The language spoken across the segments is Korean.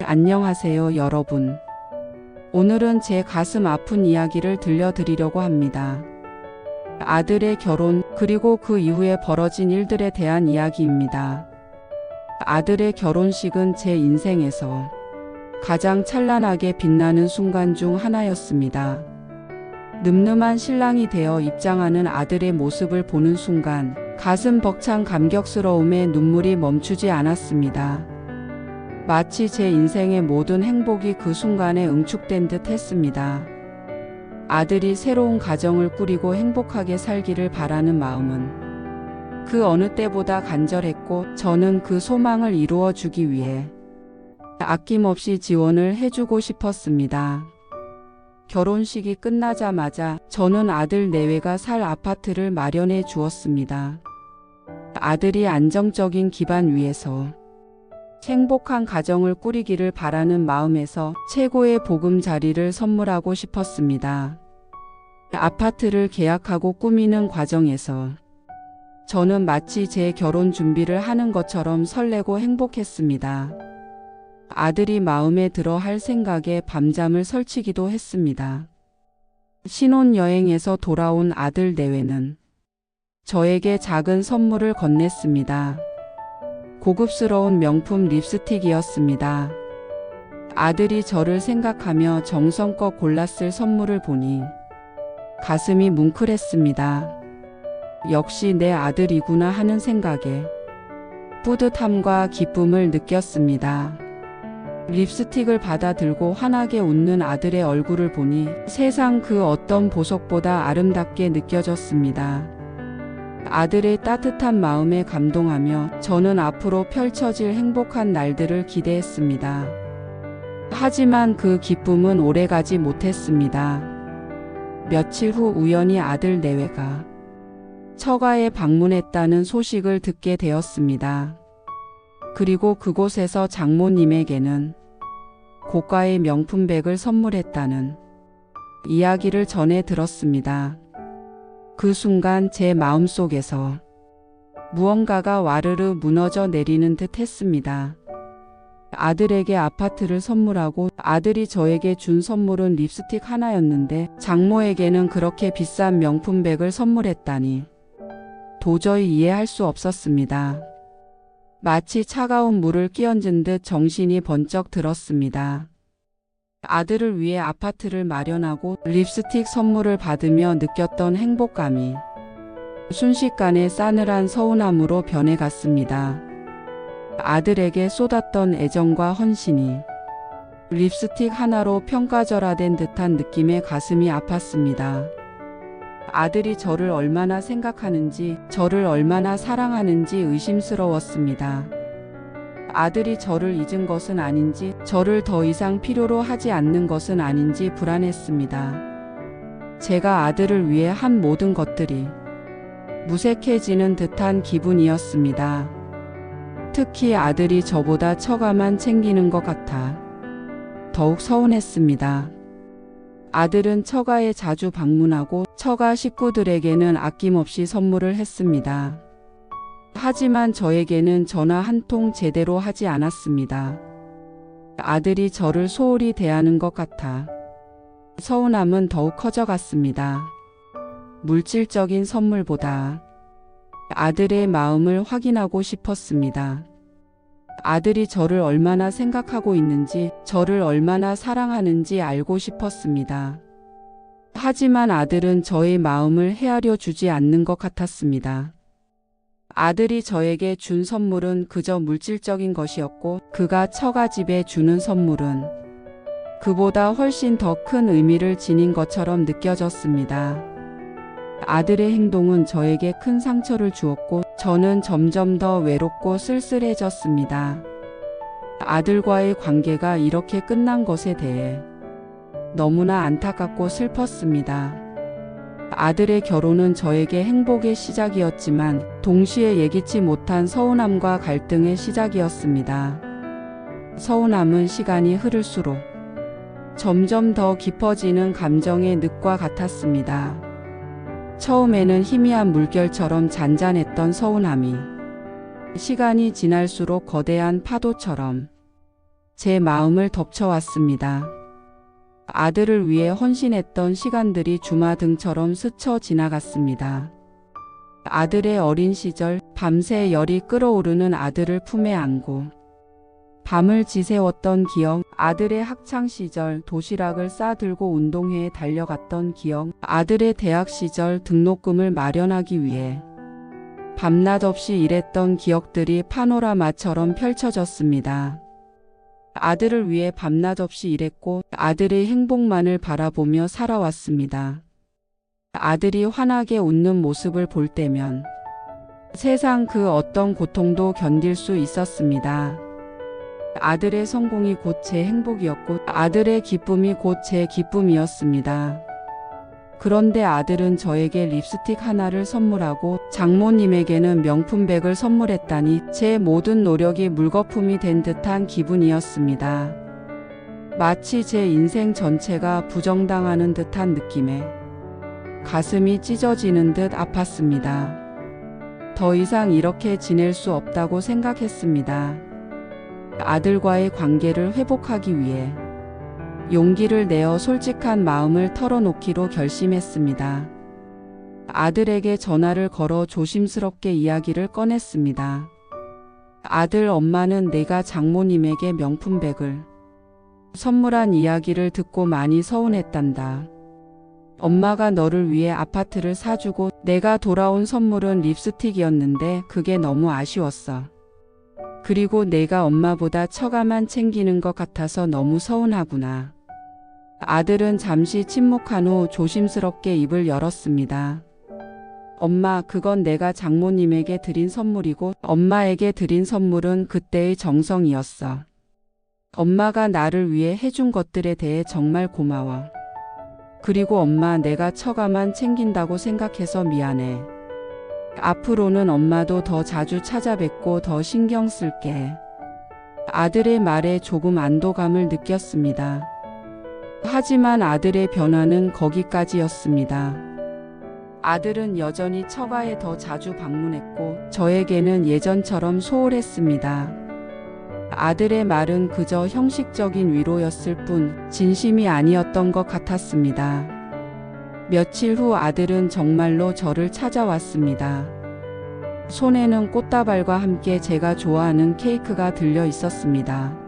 안녕하세요, 여러분. 오늘은 제 가슴 아픈 이야기를 들려드리려고 합니다. 아들의 결혼, 그리고 그 이후에 벌어진 일들에 대한 이야기입니다. 아들의 결혼식은 제 인생에서 가장 찬란하게 빛나는 순간 중 하나였습니다. 늠름한 신랑이 되어 입장하는 아들의 모습을 보는 순간 가슴 벅찬 감격스러움에 눈물이 멈추지 않았습니다. 마치 제 인생의 모든 행복이 그 순간에 응축된 듯 했습니다. 아들이 새로운 가정을 꾸리고 행복하게 살기를 바라는 마음은 그 어느 때보다 간절했고, 저는 그 소망을 이루어 주기 위해 아낌없이 지원을 해주고 싶었습니다. 결혼식이 끝나자마자 저는 아들 내외가 살 아파트를 마련해 주었습니다. 아들이 안정적인 기반 위에서 행복한 가정을 꾸리기를 바라는 마음에서 최고의 보금자리를 선물하고 싶었습니다. 아파트를 계약하고 꾸미는 과정에서 저는 마치 제 결혼 준비를 하는 것처럼 설레고 행복했습니다. 아들이 마음에 들어 할 생각에 밤잠을 설치기도 했습니다. 신혼여행에서 돌아온 아들 내외는 저에게 작은 선물을 건넸습니다. 고급스러운 명품 립스틱이었습니다. 아들이 저를 생각하며 정성껏 골랐을 선물을 보니 가슴이 뭉클했습니다. 역시 내 아들이구나 하는 생각에 뿌듯함과 기쁨을 느꼈습니다. 립스틱을 받아 들고 환하게 웃는 아들의 얼굴을 보니 세상 그 어떤 보석보다 아름답게 느껴졌습니다. 아들의 따뜻한 마음에 감동하며 저는 앞으로 펼쳐질 행복한 날들을 기대했습니다. 하지만 그 기쁨은 오래가지 못했습니다. 며칠 후 우연히 아들 내외가 처가에 방문했다는 소식을 듣게 되었습니다. 그리고 그곳에서 장모님에게는 고가의 명품백을 선물했다는 이야기를 전해 들었습니다. 그 순간 제 마음속에서 무언가가 와르르 무너져 내리는 듯 했습니다. 아들에게 아파트를 선물하고 아들이 저에게 준 선물은 립스틱 하나였는데 장모에게는 그렇게 비싼 명품백을 선물했다니 도저히 이해할 수 없었습니다. 마치 차가운 물을 끼얹은 듯 정신이 번쩍 들었습니다. 아들을 위해 아파트를 마련하고 립스틱 선물을 받으며 느꼈던 행복감이 순식간에 싸늘한 서운함으로 변해갔습니다. 아들에게 쏟았던 애정과 헌신이 립스틱 하나로 평가절하된 듯한 느낌에 가슴이 아팠습니다. 아들이 저를 얼마나 생각하는지, 저를 얼마나 사랑하는지 의심스러웠습니다. 아들이 저를 잊은 것은 아닌지, 저를 더 이상 필요로 하지 않는 것은 아닌지 불안했습니다. 제가 아들을 위해 한 모든 것들이 무색해지는 듯한 기분이었습니다. 특히 아들이 저보다 처가만 챙기는 것 같아 더욱 서운했습니다. 아들은 처가에 자주 방문하고 처가 식구들에게는 아낌없이 선물을 했습니다. 하지만 저에게는 전화 한 통 제대로 하지 않았습니다. 아들이 저를 소홀히 대하는 것 같아 서운함은 더욱 커져갔습니다. 물질적인 선물보다 아들의 마음을 확인하고 싶었습니다. 아들이 저를 얼마나 생각하고 있는지, 저를 얼마나 사랑하는지 알고 싶었습니다. 하지만 아들은 저의 마음을 헤아려 주지 않는 것 같았습니다. 아들이 저에게 준 선물은 그저 물질적인 것이었고, 그가 처가집에 주는 선물은 그보다 훨씬 더 큰 의미를 지닌 것처럼 느껴졌습니다. 아들의 행동은 저에게 큰 상처를 주었고, 저는 점점 더 외롭고 쓸쓸해졌습니다. 아들과의 관계가 이렇게 끝난 것에 대해 너무나 안타깝고 슬펐습니다. 아들의 결혼은 저에게 행복의 시작이었지만 동시에 예기치 못한 서운함과 갈등의 시작이었습니다. 서운함은 시간이 흐를수록 점점 더 깊어지는 감정의 늪과 같았습니다. 처음에는 희미한 물결처럼 잔잔했던 서운함이 시간이 지날수록 거대한 파도처럼 제 마음을 덮쳐왔습니다. 아들을 위해 헌신했던 시간들이 주마등처럼 스쳐 지나갔습니다. 아들의 어린 시절, 밤새 열이 끓어오르는 아들을 품에 안고 밤을 지새웠던 기억, 아들의 학창시절 도시락을 싸들고 운동회에 달려갔던 기억, 아들의 대학 시절 등록금을 마련하기 위해 밤낮 없이 일했던 기억들이 파노라마처럼 펼쳐졌습니다. 아들을 위해 밤낮 없이 일했고 아들의 행복만을 바라보며 살아왔습니다. 아들이 환하게 웃는 모습을 볼 때면 세상 그 어떤 고통도 견딜 수 있었습니다. 아들의 성공이 곧 제 행복이었고 아들의 기쁨이 곧 제 기쁨이었습니다. 그런데 아들은 저에게 립스틱 하나를 선물하고 장모님에게는 명품백을 선물했다니 제 모든 노력이 물거품이 된 듯한 기분이었습니다. 마치 제 인생 전체가 부정당하는 듯한 느낌에 가슴이 찢어지는 듯 아팠습니다. 더 이상 이렇게 지낼 수 없다고 생각했습니다. 아들과의 관계를 회복하기 위해 용기를 내어 솔직한 마음을 털어놓기로 결심했습니다. 아들에게 전화를 걸어 조심스럽게 이야기를 꺼냈습니다. 아들, 엄마는 내가 장모님에게 명품백을 선물한 이야기를 듣고 많이 서운했단다. 엄마가 너를 위해 아파트를 사주고 내가 돌아온 선물은 립스틱이었는데 그게 너무 아쉬웠어. 그리고 내가 엄마보다 처가만 챙기는 것 같아서 너무 서운하구나. 아들은 잠시 침묵한 후 조심스럽게 입을 열었습니다. 엄마, 그건 내가 장모님에게 드린 선물이고 엄마에게 드린 선물은 그때의 정성이었어. 엄마가 나를 위해 해준 것들에 대해 정말 고마워. 그리고 엄마, 내가 처가만 챙긴다고 생각해서 미안해. 앞으로는 엄마도 더 자주 찾아뵙고 더 신경 쓸게. 아들의 말에 조금 안도감을 느꼈습니다. 하지만 아들의 변화는 거기까지였습니다. 아들은 여전히 처가에 더 자주 방문했고 저에게는 예전처럼 소홀했습니다. 아들의 말은 그저 형식적인 위로였을 뿐 진심이 아니었던 것 같았습니다. 며칠 후 아들은 정말로 저를 찾아왔습니다. 손에는 꽃다발과 함께 제가 좋아하는 케이크가 들려 있었습니다.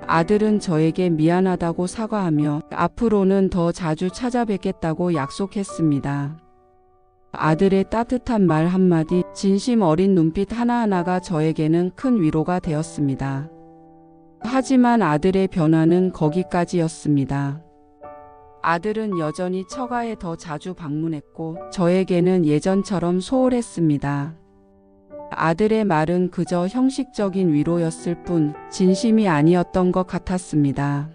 아들은 저에게 미안하다고 사과하며 앞으로는 더 자주 찾아뵙겠다고 약속했습니다. 아들의 따뜻한 말 한마디, 진심 어린 눈빛 하나하나가 저에게는 큰 위로가 되었습니다. 하지만 아들의 변화는 거기까지였습니다. 아들은 여전히 처가에 더 자주 방문했고 저에게는 예전처럼 소홀했습니다. 아들의 말은 그저 형식적인 위로였을 뿐 진심이 아니었던 것 같았습니다.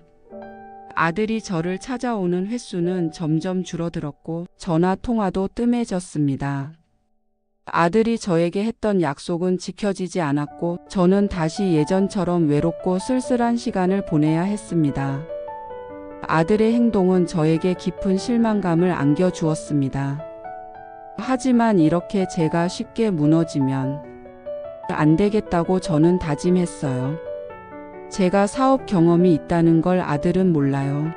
아들이 저를 찾아오는 횟수는 점점 줄어들었고 전화 통화도 뜸해졌습니다. 아들이 저에게 했던 약속은 지켜지지 않았고 저는 다시 예전처럼 외롭고 쓸쓸한 시간을 보내야 했습니다. 아들의 행동은 저에게 깊은 실망감을 안겨주었습니다. 하지만 이렇게 제가 쉽게 무너지면 안 되겠다고 저는 다짐했어요. 제가 사업 경험이 있다는 걸 아들은 몰라요.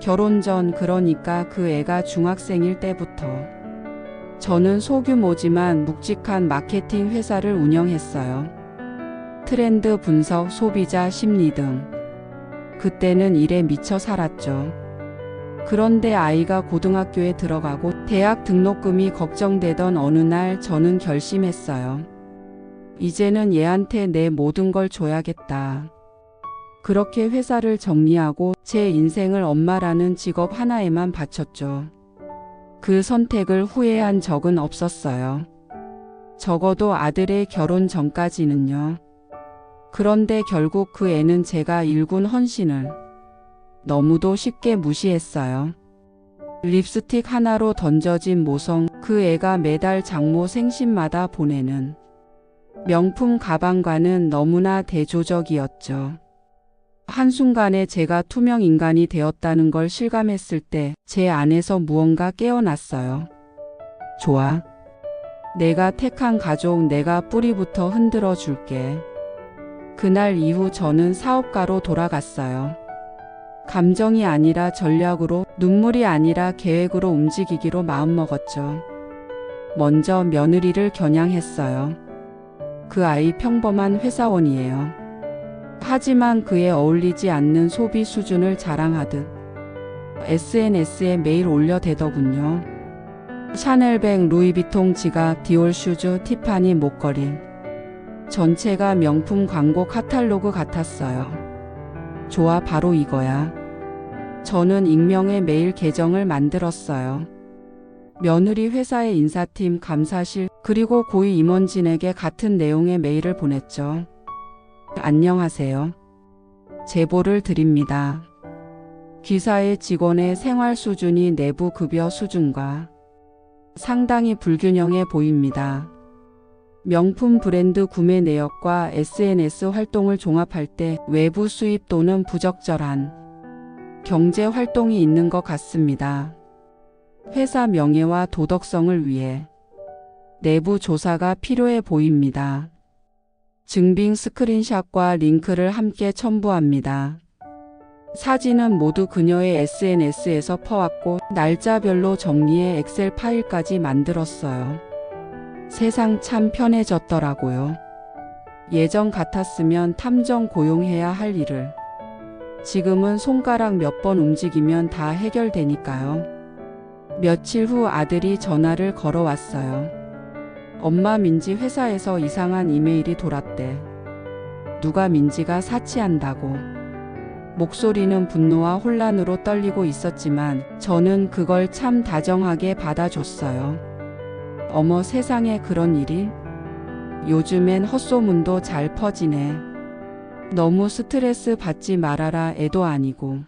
결혼 전, 그러니까 그 애가 중학생일 때부터 저는 소규모지만 묵직한 마케팅 회사를 운영했어요. 트렌드 분석, 소비자 심리 등. 그때는 일에 미쳐 살았죠. 그런데 아이가 고등학교에 들어가고 대학 등록금이 걱정되던 어느 날 저는 결심했어요. 이제는 얘한테 내 모든 걸 줘야겠다. 그렇게 회사를 정리하고 제 인생을 엄마라는 직업 하나에만 바쳤죠. 그 선택을 후회한 적은 없었어요. 적어도 아들의 결혼 전까지는요. 그런데 결국 그 애는 제가 일군 헌신을 너무도 쉽게 무시했어요. 립스틱 하나로 던져진 모성, 그 애가 매달 장모 생신마다 보내는 명품 가방과는 너무나 대조적이었죠. 한순간에 제가 투명 인간이 되었다는 걸 실감했을 때 제 안에서 무언가 깨어났어요. 좋아. 내가 택한 가족, 내가 뿌리부터 흔들어 줄게. 그날 이후 저는 사업가로 돌아갔어요. 감정이 아니라 전략으로, 눈물이 아니라 계획으로 움직이기로 마음먹었죠. 먼저 며느리를 겨냥했어요. 그 아이 평범한 회사원이에요. 하지만 그에 어울리지 않는 소비 수준을 자랑하듯 SNS에 매일 올려대더군요. 샤넬백, 루이비통 지갑, 디올 슈즈, 티파니 목걸이. 전체가 명품 광고 카탈로그 같았어요. 좋아, 바로 이거야. 저는 익명의 메일 계정을 만들었어요. 며느리 회사의 인사팀, 감사실, 그리고 고위 임원진에게 같은 내용의 메일을 보냈죠. 안녕하세요. 제보를 드립니다. 기사의 직원의 생활 수준이 내부 급여 수준과 상당히 불균형해 보입니다. 명품 브랜드 구매 내역과 SNS 활동을 종합할 때 외부 수입 또는 부적절한 경제 활동이 있는 것 같습니다. 회사 명예와 도덕성을 위해 내부 조사가 필요해 보입니다. 증빙 스크린샷과 링크를 함께 첨부합니다. 사진은 모두 그녀의 SNS에서 퍼왔고 날짜별로 정리해 엑셀 파일까지 만들었어요. 세상 참 편해졌더라고요. 예전 같았으면 탐정 고용해야 할 일을 지금은 손가락 몇 번 움직이면 다 해결되니까요. 며칠 후 아들이 전화를 걸어왔어요. 엄마, 민지 회사에서 이상한 이메일이 돌았대. 누가 민지가 사치한다고. 목소리는 분노와 혼란으로 떨리고 있었지만 저는 그걸 참 다정하게 받아줬어요. 어머, 세상에 그런 일이? 요즘엔 헛소문도 잘 퍼지네. 너무 스트레스 받지 말아라. 애도 아니고.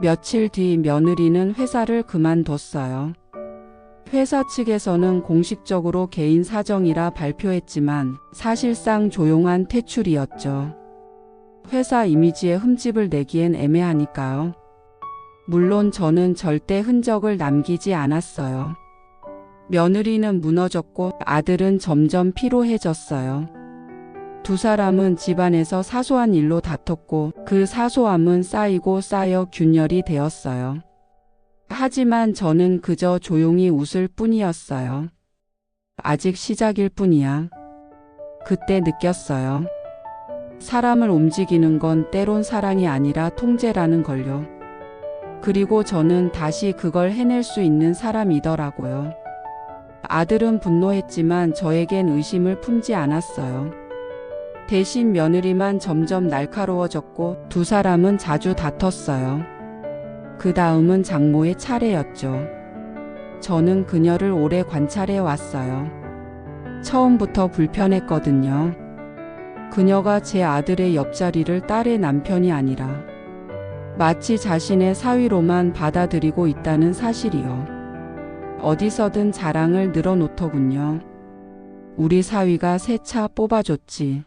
며칠 뒤 며느리는 회사를 그만뒀어요. 회사 측에서는 공식적으로 개인 사정이라 발표했지만 사실상 조용한 퇴출이었죠. 회사 이미지에 흠집을 내기엔 애매하니까요. 물론 저는 절대 흔적을 남기지 않았어요. 며느리는 무너졌고 아들은 점점 피로해졌어요. 두 사람은 집안에서 사소한 일로 다퉜고 그 사소함은 쌓이고 쌓여 균열이 되었어요. 하지만 저는 그저 조용히 웃을 뿐이었어요. 아직 시작일 뿐이야. 그때 느꼈어요. 사람을 움직이는 건 때론 사랑이 아니라 통제라는 걸요. 그리고 저는 다시 그걸 해낼 수 있는 사람이더라고요. 아들은 분노했지만 저에겐 의심을 품지 않았어요. 대신 며느리만 점점 날카로워졌고 두 사람은 자주 다퉜어요. 그 다음은 장모의 차례였죠. 저는 그녀를 오래 관찰해 왔어요. 처음부터 불편했거든요. 그녀가 제 아들의 옆자리를 딸의 남편이 아니라 마치 자신의 사위로만 받아들이고 있다는 사실이요. 어디서든 자랑을 늘어놓더군요. 우리 사위가 새 차 뽑아줬지.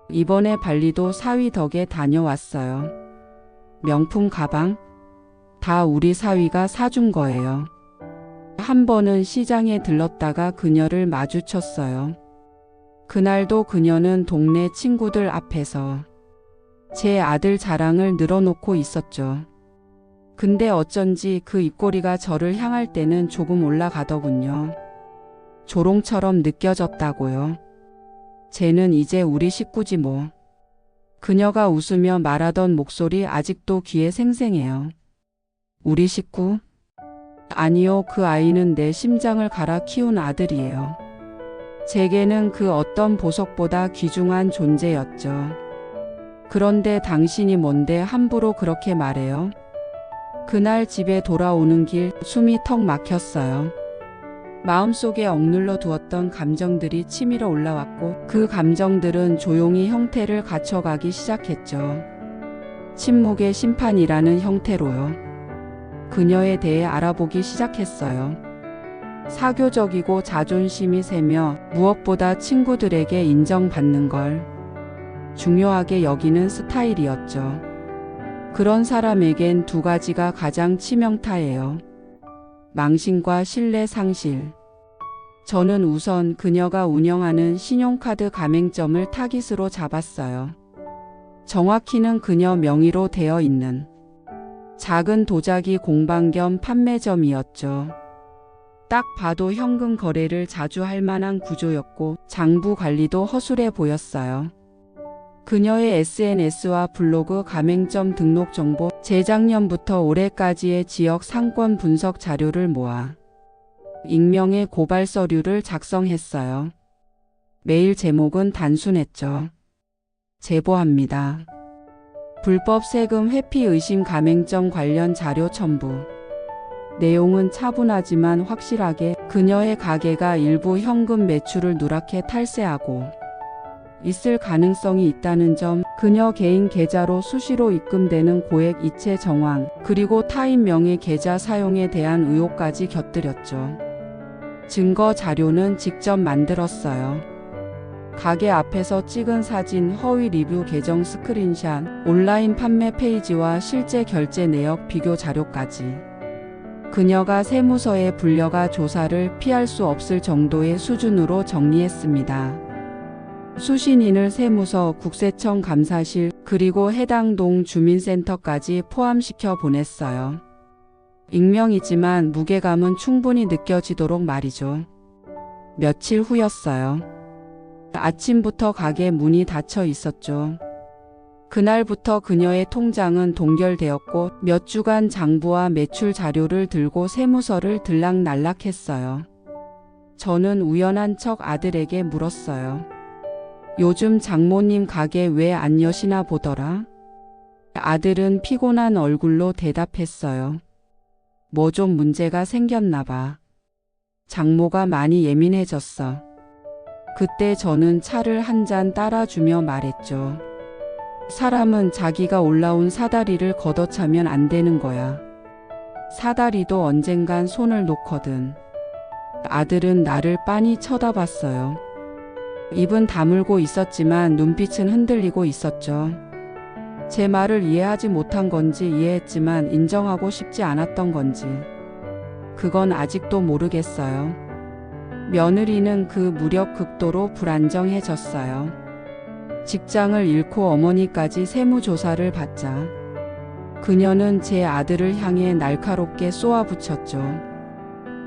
이번에 발리도 사위 덕에 다녀왔어요. 명품 가방? 다 우리 사위가 사준 거예요. 한 번은 시장에 들렀다가 그녀를 마주쳤어요. 그날도 그녀는 동네 친구들 앞에서 제 아들 자랑을 늘어놓고 있었죠. 근데 어쩐지 그 입꼬리가 저를 향할 때는 조금 올라가더군요. 조롱처럼 느껴졌다고요. 쟤는 이제 우리 식구지 뭐. 그녀가 웃으며 말하던 목소리 아직도 귀에 생생해요. 우리 식구? 아니요, 그 아이는 내 심장을 갈아 키운 아들이에요. 제게는 그 어떤 보석보다 귀중한 존재였죠. 그런데 당신이 뭔데 함부로 그렇게 말해요? 그날 집에 돌아오는 길 숨이 턱 막혔어요. 마음속에 억눌러 두었던 감정들이 치밀어 올라왔고 그 감정들은 조용히 형태를 갖춰가기 시작했죠. 침묵의 심판이라는 형태로요. 그녀에 대해 알아보기 시작했어요. 사교적이고 자존심이 세며 무엇보다 친구들에게 인정받는 걸 중요하게 여기는 스타일이었죠. 그런 사람에겐 두 가지가 가장 치명타예요. 망신과 신뢰 상실. 저는 우선 그녀가 운영하는 신용카드 가맹점을 타깃으로 잡았어요. 정확히는 그녀 명의로 되어 있는 작은 도자기 공방 겸 판매점이었죠. 딱 봐도 현금 거래를 자주 할 만한 구조였고 장부 관리도 허술해 보였어요. 그녀의 SNS와 블로그 가맹점 등록 정보, 재작년부터 올해까지의 지역 상권 분석 자료를 모아 익명의 고발 서류를 작성했어요. 메일 제목은 단순했죠. 제보합니다. 불법 세금 회피 의심 가맹점 관련 자료 첨부. 내용은 차분하지만 확실하게 그녀의 가게가 일부 현금 매출을 누락해 탈세하고 있을 가능성이 있다는 점, 그녀 개인 계좌로 수시로 입금되는 고액 이체 정황, 그리고 타인 명의 계좌 사용에 대한 의혹까지 곁들였죠. 증거 자료는 직접 만들었어요. 가게 앞에서 찍은 사진, 허위 리뷰 계정 스크린샷, 온라인 판매 페이지와 실제 결제 내역 비교 자료까지. 그녀가 세무서에 불려가 조사를 피할 수 없을 정도의 수준으로 정리했습니다. 수신인을 세무서, 국세청 감사실, 그리고 해당 동 주민센터까지 포함시켜 보냈어요. 익명이지만 무게감은 충분히 느껴지도록 말이죠. 며칠 후였어요. 아침부터 가게 문이 닫혀 있었죠. 그날부터 그녀의 통장은 동결되었고 몇 주간 장부와 매출 자료를 들고 세무서를 들락날락했어요. 저는 우연한 척 아들에게 물었어요. 요즘 장모님 가게 왜 안 여시나 보더라? 아들은 피곤한 얼굴로 대답했어요. 뭐 좀 문제가 생겼나 봐. 장모가 많이 예민해졌어. 그때 저는 차를 한 잔 따라주며 말했죠. 사람은 자기가 올라온 사다리를 걷어차면 안 되는 거야. 사다리도 언젠간 손을 놓거든. 아들은 나를 빤히 쳐다봤어요. 입은 다물고 있었지만 눈빛은 흔들리고 있었죠. 제 말을 이해하지 못한 건지 이해했지만 인정하고 싶지 않았던 건지. 그건 아직도 모르겠어요. 며느리는 그 무렵 극도로 불안정해졌어요. 직장을 잃고 어머니까지 세무조사를 받자 그녀는 제 아들을 향해 날카롭게 쏘아붙였죠.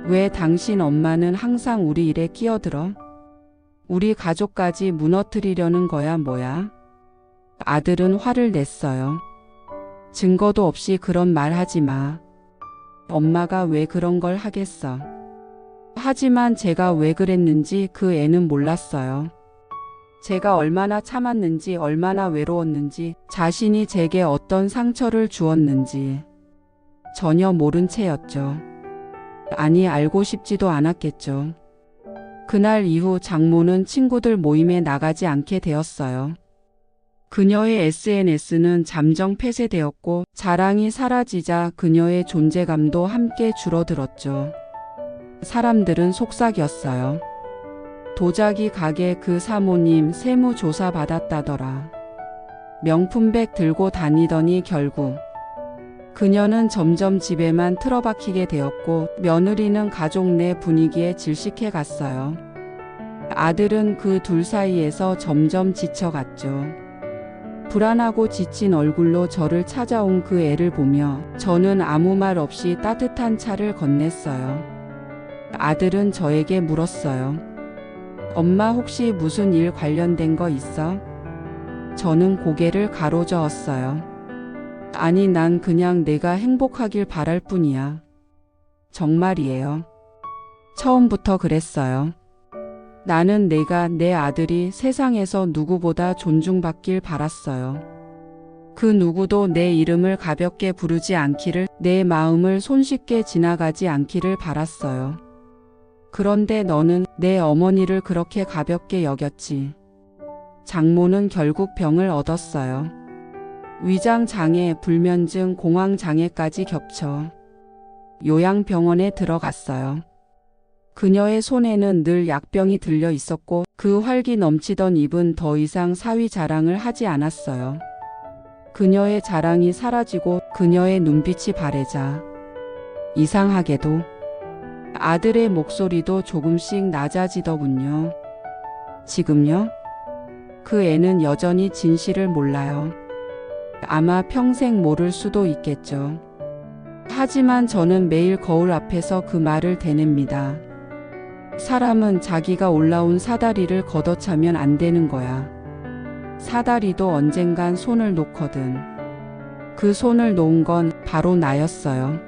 왜 당신 엄마는 항상 우리 일에 끼어들어? 우리 가족까지 무너뜨리려는 거야 뭐야? 아들은 화를 냈어요. 증거도 없이 그런 말 하지 마. 엄마가 왜 그런 걸 하겠어. 하지만 제가 왜 그랬는지 그 애는 몰랐어요. 제가 얼마나 참았는지, 얼마나 외로웠는지, 자신이 제게 어떤 상처를 주었는지 전혀 모른 채였죠. 아니, 알고 싶지도 않았겠죠. 그날 이후 장모는 친구들 모임에 나가지 않게 되었어요. 그녀의 SNS는 잠정 폐쇄되었고 자랑이 사라지자 그녀의 존재감도 함께 줄어들었죠. 사람들은 속삭였어요. 도자기 가게 그 사모님 세무조사 받았다더라. 명품백 들고 다니더니 결국 그녀는 점점 집에만 틀어박히게 되었고 며느리는 가족 내 분위기에 질식해 갔어요. 아들은 그 둘 사이에서 점점 지쳐갔죠. 불안하고 지친 얼굴로 저를 찾아온 그 애를 보며 저는 아무 말 없이 따뜻한 차를 건넸어요. 아들은 저에게 물었어요. 엄마 혹시 무슨 일 관련된 거 있어? 저는 고개를 가로저었어요. 아니, 난 그냥 내가 행복하길 바랄 뿐이야. 정말이에요. 처음부터 그랬어요. 나는 내 아들이 세상에서 누구보다 존중받길 바랐어요. 그 누구도 내 이름을 가볍게 부르지 않기를, 내 마음을 손쉽게 지나가지 않기를 바랐어요. 그런데 너는 내 어머니를 그렇게 가볍게 여겼지. 장모는 결국 병을 얻었어요. 위장장애, 불면증, 공황장애까지 겹쳐 요양병원에 들어갔어요. 그녀의 손에는 늘 약병이 들려 있었고 그 활기 넘치던 입은 더 이상 사위 자랑을 하지 않았어요. 그녀의 자랑이 사라지고 그녀의 눈빛이 바래자 이상하게도 아들의 목소리도 조금씩 낮아지더군요. 지금요? 그 애는 여전히 진실을 몰라요. 아마 평생 모를 수도 있겠죠. 하지만 저는 매일 거울 앞에서 그 말을 되냅니다. 사람은 자기가 올라온 사다리를 걷어차면 안 되는 거야. 사다리도 언젠간 손을 놓거든. 그 손을 놓은 건 바로 나였어요.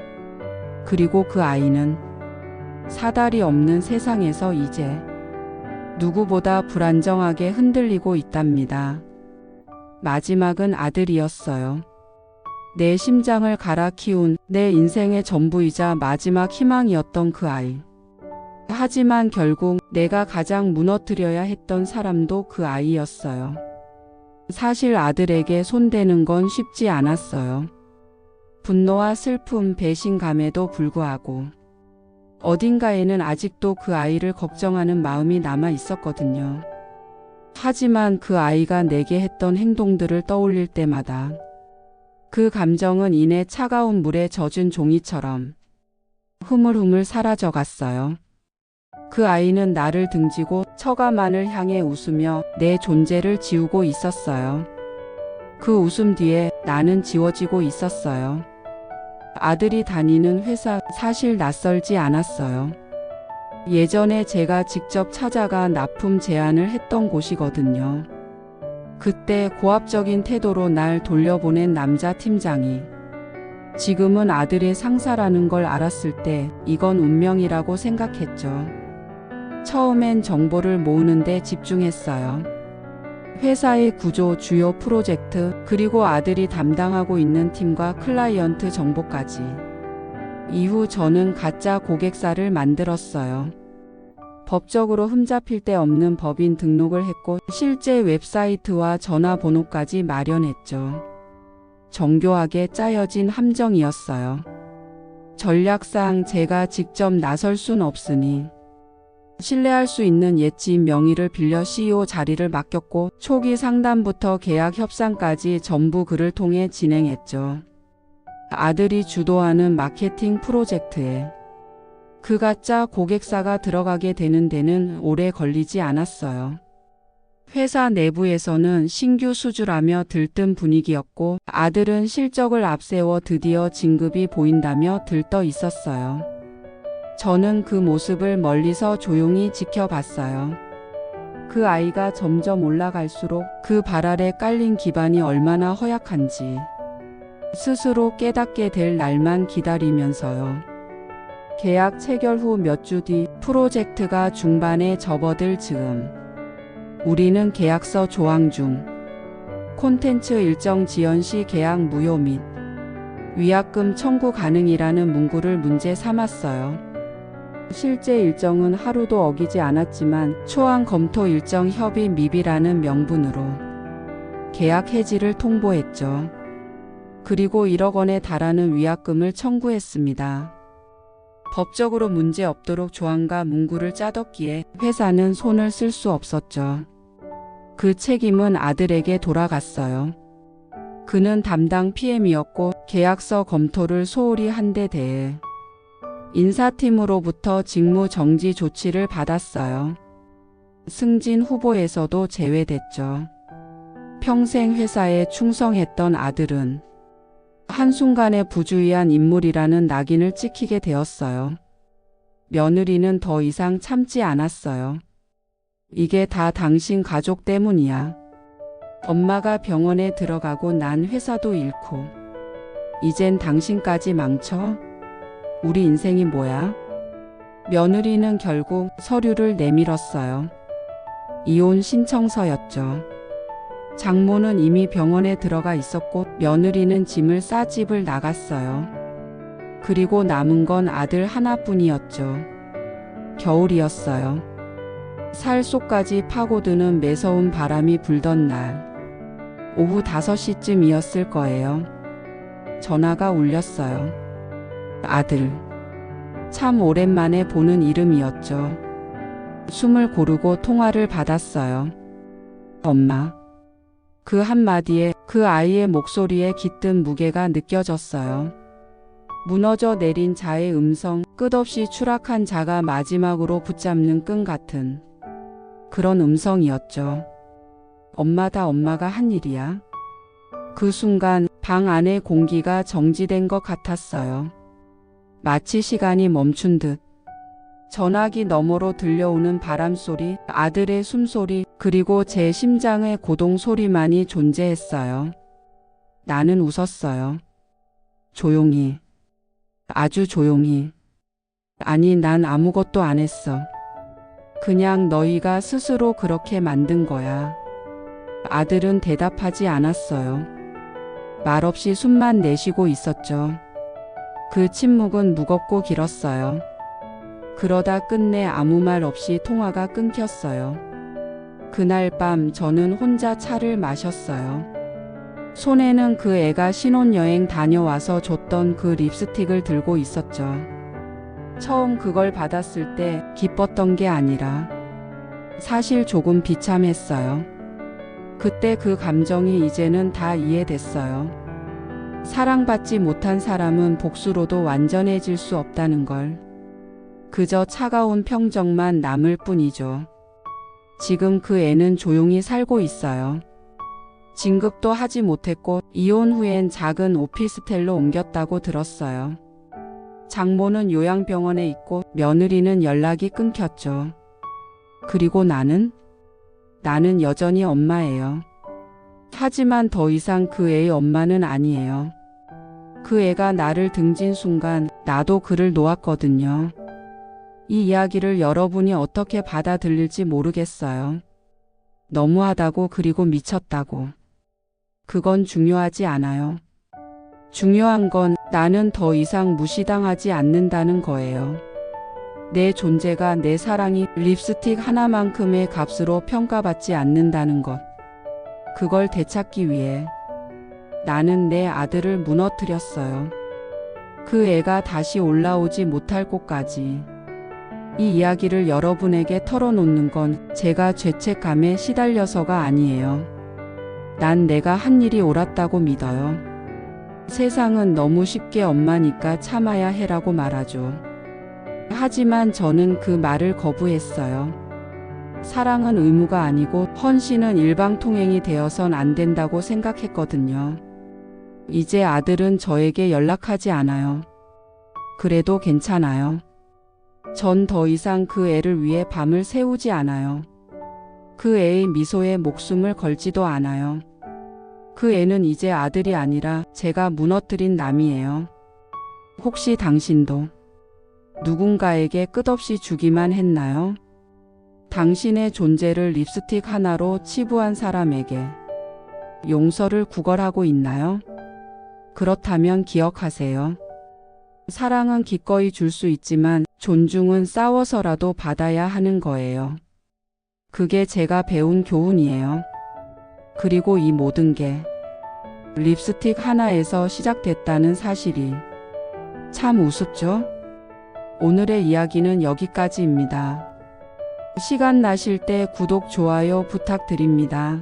그리고 그 아이는 사다리 없는 세상에서 이제 누구보다 불안정하게 흔들리고 있답니다. 마지막은 아들이었어요. 내 심장을 갈아 키운 내 인생의 전부이자 마지막 희망이었던 그 아이. 하지만 결국 내가 가장 무너뜨려야 했던 사람도 그 아이였어요. 사실 아들에게 손대는 건 쉽지 않았어요. 분노와 슬픔, 배신감에도 불구하고 어딘가에는 아직도 그 아이를 걱정하는 마음이 남아 있었거든요. 하지만 그 아이가 내게 했던 행동들을 떠올릴 때마다 그 감정은 이내 차가운 물에 젖은 종이처럼 흐물흐물 사라져갔어요. 그 아이는 나를 등지고 처가만을 향해 웃으며 내 존재를 지우고 있었어요. 그 웃음 뒤에 나는 지워지고 있었어요. 아들이 다니는 회사 사실 낯설지 않았어요. 예전에 제가 직접 찾아가 납품 제안을 했던 곳이거든요. 그때 고압적인 태도로 날 돌려보낸 남자 팀장이 지금은 아들의 상사라는 걸 알았을 때 이건 운명이라고 생각했죠. 처음엔 정보를 모으는 데 집중했어요. 회사의 구조, 주요 프로젝트, 그리고 아들이 담당하고 있는 팀과 클라이언트 정보까지. 이후 저는 가짜 고객사를 만들었어요. 법적으로 흠잡힐 데 없는 법인 등록을 했고 실제 웹사이트와 전화번호까지 마련했죠. 정교하게 짜여진 함정이었어요. 전략상 제가 직접 나설 순 없으니 신뢰할 수 있는 옛집 명의를 빌려 CEO 자리를 맡겼고 초기 상담부터 계약 협상까지 전부 그를 통해 진행했죠. 아들이 주도하는 마케팅 프로젝트에 그 가짜 고객사가 들어가게 되는 데는 오래 걸리지 않았어요. 회사 내부에서는 신규 수주라며 들뜬 분위기였고 아들은 실적을 앞세워 드디어 진급이 보인다며 들떠 있었어요. 저는 그 모습을 멀리서 조용히 지켜봤어요. 그 아이가 점점 올라갈수록 그 발 아래 깔린 기반이 얼마나 허약한지 스스로 깨닫게 될 날만 기다리면서요. 계약 체결 후 몇 주 뒤 프로젝트가 중반에 접어들 즈음 우리는 계약서 조항 중 콘텐츠 일정 지연 시 계약 무효 및 위약금 청구 가능이라는 문구를 문제 삼았어요. 실제 일정은 하루도 어기지 않았지만 초안 검토 일정 협의 미비라는 명분으로 계약 해지를 통보했죠. 그리고 1억 원에 달하는 위약금을 청구했습니다. 법적으로 문제 없도록 조항과 문구를 짜뒀기에 회사는 손을 쓸 수 없었죠. 그 책임은 아들에게 돌아갔어요. 그는 담당 PM이었고 계약서 검토를 소홀히 한 데 대해 인사팀으로부터 직무 정지 조치를 받았어요. 승진 후보에서도 제외됐죠. 평생 회사에 충성했던 아들은 한순간에 부주의한 인물이라는 낙인을 찍히게 되었어요. 며느리는 더 이상 참지 않았어요. 이게 다 당신 가족 때문이야. 엄마가 병원에 들어가고 난 회사도 잃고 이젠 당신까지 망쳐? 우리 인생이 뭐야? 며느리는 결국 서류를 내밀었어요. 이혼 신청서였죠. 장모는 이미 병원에 들어가 있었고 며느리는 짐을 싸 집을 나갔어요. 그리고 남은 건 아들 하나뿐이었죠. 겨울이었어요. 살 속까지 파고드는 매서운 바람이 불던 날. 오후 5시쯤이었을 거예요. 전화가 울렸어요. 아들. 참 오랜만에 보는 이름이었죠. 숨을 고르고 통화를 받았어요. 엄마. 그 한마디에 그 아이의 목소리에 깃든 무게가 느껴졌어요. 무너져 내린 자의 음성, 끝없이 추락한 자가 마지막으로 붙잡는 끈 같은 그런 음성이었죠. 엄마, 다 엄마가 한 일이야. 그 순간 방 안의 공기가 정지된 것 같았어요. 마치 시간이 멈춘 듯. 전화기 너머로 들려오는 바람소리, 아들의 숨소리, 그리고 제 심장의 고동 소리만이 존재했어요. 나는 웃었어요. 조용히. 아주 조용히. 아니, 난 아무것도 안 했어. 그냥 너희가 스스로 그렇게 만든 거야. 아들은 대답하지 않았어요. 말없이 숨만 내쉬고 있었죠. 그 침묵은 무겁고 길었어요. 그러다 끝내 아무 말 없이 통화가 끊겼어요. 그날 밤 저는 혼자 차를 마셨어요. 손에는 그 애가 신혼여행 다녀와서 줬던 그 립스틱을 들고 있었죠. 처음 그걸 받았을 때 기뻤던 게 아니라 사실 조금 비참했어요. 그때 그 감정이 이제는 다 이해됐어요. 사랑받지 못한 사람은 복수로도 완전해질 수 없다는 걸. 그저 차가운 평정만 남을 뿐이죠. 지금 그 애는 조용히 살고 있어요. 진급도 하지 못했고 이혼 후엔 작은 오피스텔로 옮겼다고 들었어요. 장모는 요양병원에 있고 며느리는 연락이 끊겼죠. 그리고 나는 여전히 엄마예요. 하지만 더 이상 그 애의 엄마는 아니에요. 그 애가 나를 등진 순간 나도 그를 놓았거든요. 이 이야기를 여러분이 어떻게 받아들일지 모르겠어요. 너무하다고, 그리고 미쳤다고. 그건 중요하지 않아요. 중요한 건 나는 더 이상 무시당하지 않는다는 거예요. 내 존재가, 내 사랑이 립스틱 하나만큼의 값으로 평가받지 않는다는 것. 그걸 되찾기 위해 나는 내 아들을 무너뜨렸어요. 그 애가 다시 올라오지 못할 곳까지. 이 이야기를 여러분에게 털어놓는 건 제가 죄책감에 시달려서가 아니에요. 난 내가 한 일이 옳았다고 믿어요. 세상은 너무 쉽게 엄마니까 참아야 해라고 말하죠. 하지만 저는 그 말을 거부했어요. 사랑은 의무가 아니고 헌신은 일방통행이 되어선 안 된다고 생각했거든요. 이제 아들은 저에게 연락하지 않아요. 그래도 괜찮아요. 전 더 이상 그 애를 위해 밤을 새우지 않아요. 그 애의 미소에 목숨을 걸지도 않아요. 그 애는 이제 아들이 아니라 제가 무너뜨린 남이에요. 혹시 당신도 누군가에게 끝없이 주기만 했나요? 당신의 존재를 립스틱 하나로 치부한 사람에게 용서를 구걸하고 있나요? 그렇다면 기억하세요. 사랑은 기꺼이 줄 수 있지만 존중은 싸워서라도 받아야 하는 거예요. 그게 제가 배운 교훈이에요. 그리고 이 모든 게 립스틱 하나에서 시작됐다는 사실이 참 우습죠? 오늘의 이야기는 여기까지입니다. 시간 나실 때 구독, 좋아요 부탁드립니다.